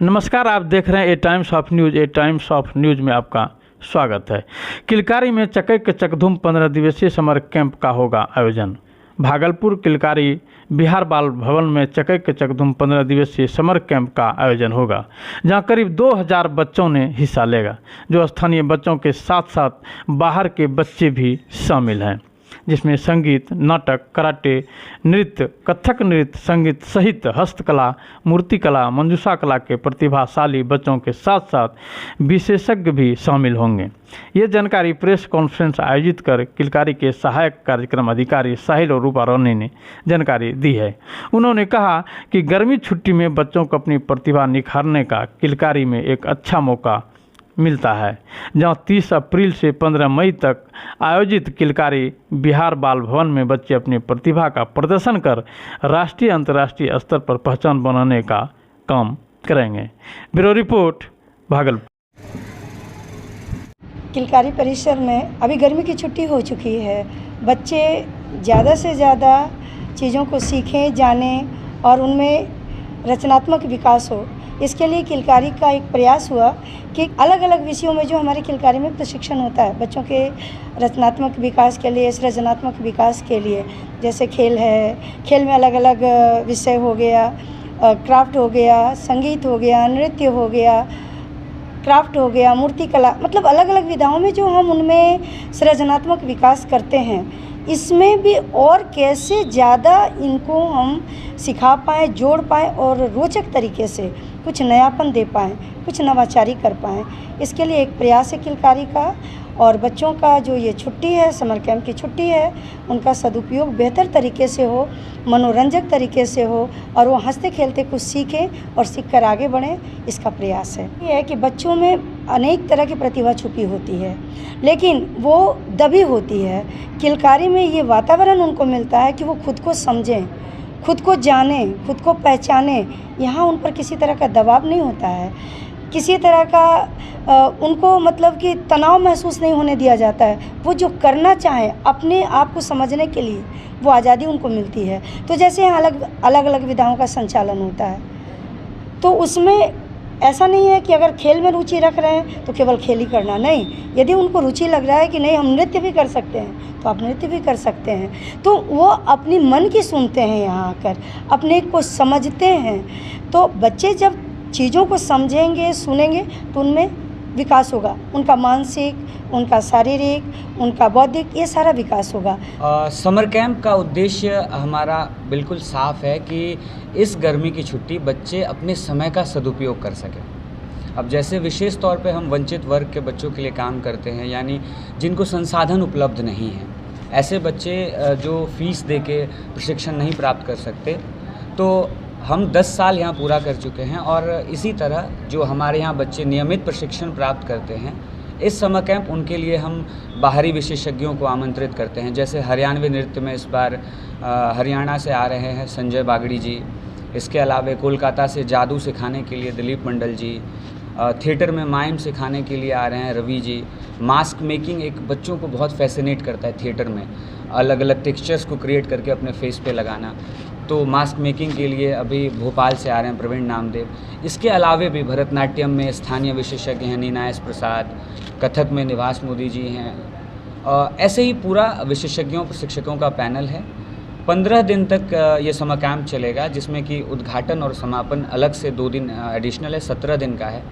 नमस्कार, आप देख रहे हैं a Times of News. A Times of News में आपका स्वागत है। किलकारी में चकैक चकधुम 15 दिवसीय समर कैंप का होगा आयोजन। भागलपुर किलकारी बिहार बाल भवन में चकैक चकधुम 15 दिवसीय समर कैंप का आयोजन होगा, जहां करीब 2000 बच्चों ने हिस्सा लेगा, जो स्थानीय बच्चों के साथ साथ बाहर के बच्चे भी शामिल हैं, जिसमें संगीत, नाटक, कराटे, नृत्य, कथक नृत्य, संगीत सहित हस्तकला, मूर्तिकला, मंजूषा कला के प्रतिभाशाली बच्चों के साथ साथ विशेषज्ञ भी शामिल होंगे। ये जानकारी प्रेस कॉन्फ्रेंस आयोजित कर किलकारी के सहायक कार्यक्रम अधिकारी साहिल और रूपा रोनी ने जानकारी दी है। उन्होंने कहा कि गर्मी छुट्टी में बच्चों को अपनी प्रतिभा निखारने का किलकारी में एक अच्छा मौका मिलता है, जहां 30 अप्रैल से 15 मई तक आयोजित किलकारी बिहार बाल भवन में बच्चे अपनी प्रतिभा का प्रदर्शन कर राष्ट्रीय अंतर्राष्ट्रीय स्तर पर पहचान बनाने का काम करेंगे। Bureau report, Bhagalpur. किलकारी परिसर में अभी गर्मी की छुट्टी हो चुकी है। बच्चे ज़्यादा से ज़्यादा चीज़ों को सीखें, जानें और उनमें रचनात्मक विकास हो, इसके लिए किलकारी का एक प्रयास हुआ कि अलग अलग विषयों में जो हमारे किलकारी में प्रशिक्षण होता है बच्चों के रचनात्मक विकास के लिए, सृजनात्मक विकास के लिए, जैसे खेल है, खेल में अलग अलग विषय हो गया, क्राफ्ट हो गया, संगीत हो गया, नृत्य हो गया, क्राफ्ट हो गया, मूर्ति कला, मतलब अलग अलग विधाओं में जो हम उनमें सृजनात्मक विकास करते हैं, इसमें भी और कैसे ज़्यादा इनको हम सिखा पाएँ, जोड़ पाएँ और रोचक तरीके से कुछ नयापन दे पाएँ, कुछ नवाचारी कर पाएँ, इसके लिए एक प्रयास है किलकारी का। और बच्चों का जो ये छुट्टी है, समर कैंप की छुट्टी है, उनका सदुपयोग बेहतर तरीके से हो, मनोरंजक तरीके से हो और वो हंसते खेलते कुछ सीखें और सीख कर आगे बढ़ें, इसका प्रयास है। ये है कि बच्चों में अनेक तरह की प्रतिभा छुपी होती है, लेकिन वो दबी होती है। किलकारी में ये वातावरण उनको मिलता है कि वो खुद को समझें, खुद को जानें, खुद को पहचानें। यहाँ उन पर किसी तरह का दबाव नहीं होता है, किसी तरह का उनको मतलब कि तनाव महसूस नहीं होने दिया जाता है। वो जो करना चाहें अपने आप को समझने के लिए वो आज़ादी उनको मिलती है। तो जैसे यहाँ अलग अलग विधाओं का संचालन होता है, तो उसमें ऐसा नहीं है कि अगर खेल में रुचि रख रहे हैं तो केवल खेल ही करना, नहीं। यदि उनको रुचि लग रहा है कि नहीं हम नृत्य भी कर सकते हैं तो आप नृत्य भी कर सकते हैं। तो वो अपनी मन की सुनते हैं, यहाँ आकर अपने को समझते हैं। तो बच्चे जब चीज़ों को समझेंगे, सुनेंगे तो उनमें विकास होगा, उनका मानसिक, उनका शारीरिक, उनका बौद्धिक, ये सारा विकास होगा। समर कैंप का उद्देश्य हमारा बिल्कुल साफ है कि इस गर्मी की छुट्टी बच्चे अपने समय का सदुपयोग कर सकें। अब जैसे विशेष तौर पे हम वंचित वर्ग के बच्चों के लिए काम करते हैं, यानी जिनको संसाधन उपलब्ध नहीं है, ऐसे बच्चे जो फीस दे के प्रशिक्षण नहीं प्राप्त कर सकते, तो हम 10 साल यहाँ पूरा कर चुके हैं। और इसी तरह जो हमारे यहाँ बच्चे नियमित प्रशिक्षण प्राप्त करते हैं, इस समर कैंप उनके लिए हम बाहरी विशेषज्ञों को आमंत्रित करते हैं। जैसे हरियाणवी नृत्य में इस बार हरियाणा से आ रहे हैं संजय बागड़ी जी। इसके अलावा कोलकाता से जादू सिखाने के लिए दिलीप मंडल जी, थिएटर में माइम सिखाने के लिए आ रहे हैं रवि जी। मास्क मेकिंग एक बच्चों को बहुत फैसिनेट करता है, थिएटर में अलग अलग टेक्सचर्स को क्रिएट करके अपने फेस पे लगाना। तो मास्क मेकिंग के लिए अभी भोपाल से आ रहे हैं प्रवीण नामदेव। इसके अलावे भी भरतनाट्यम में स्थानीय विशेषज्ञ हैं नीना एस प्रसाद, कथक में निवास मोदी जी हैं। ऐसे ही पूरा विशेषज्ञों प्रशिक्षकों का पैनल है। 15 दिन तक ये समर कैंप चलेगा, जिसमें कि उद्घाटन और समापन अलग से 2 दिन एडिशनल है, 17 दिन का है।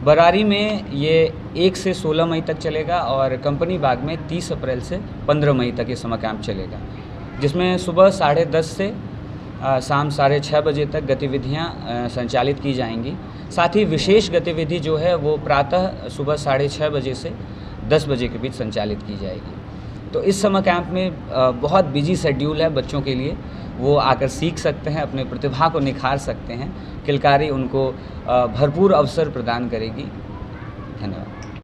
बरारी में ये 1 से 16 मई तक चलेगा और कंपनी बाग में 30 अप्रैल से 15 मई तक ये समर कैंप चलेगा, जिसमें सुबह 10:30 से शाम 6:30 बजे तक गतिविधियां संचालित की जाएंगी। साथ ही विशेष गतिविधि जो है वो प्रातः सुबह 6:30 बजे से 10 बजे के बीच संचालित की जाएगी। तो इस समर कैंप में बहुत बिजी शेड्यूल है बच्चों के लिए, वो आकर सीख सकते हैं, अपने प्रतिभा को निखार सकते हैं। किलकारी उनको भरपूर अवसर प्रदान करेगी। धन्यवाद।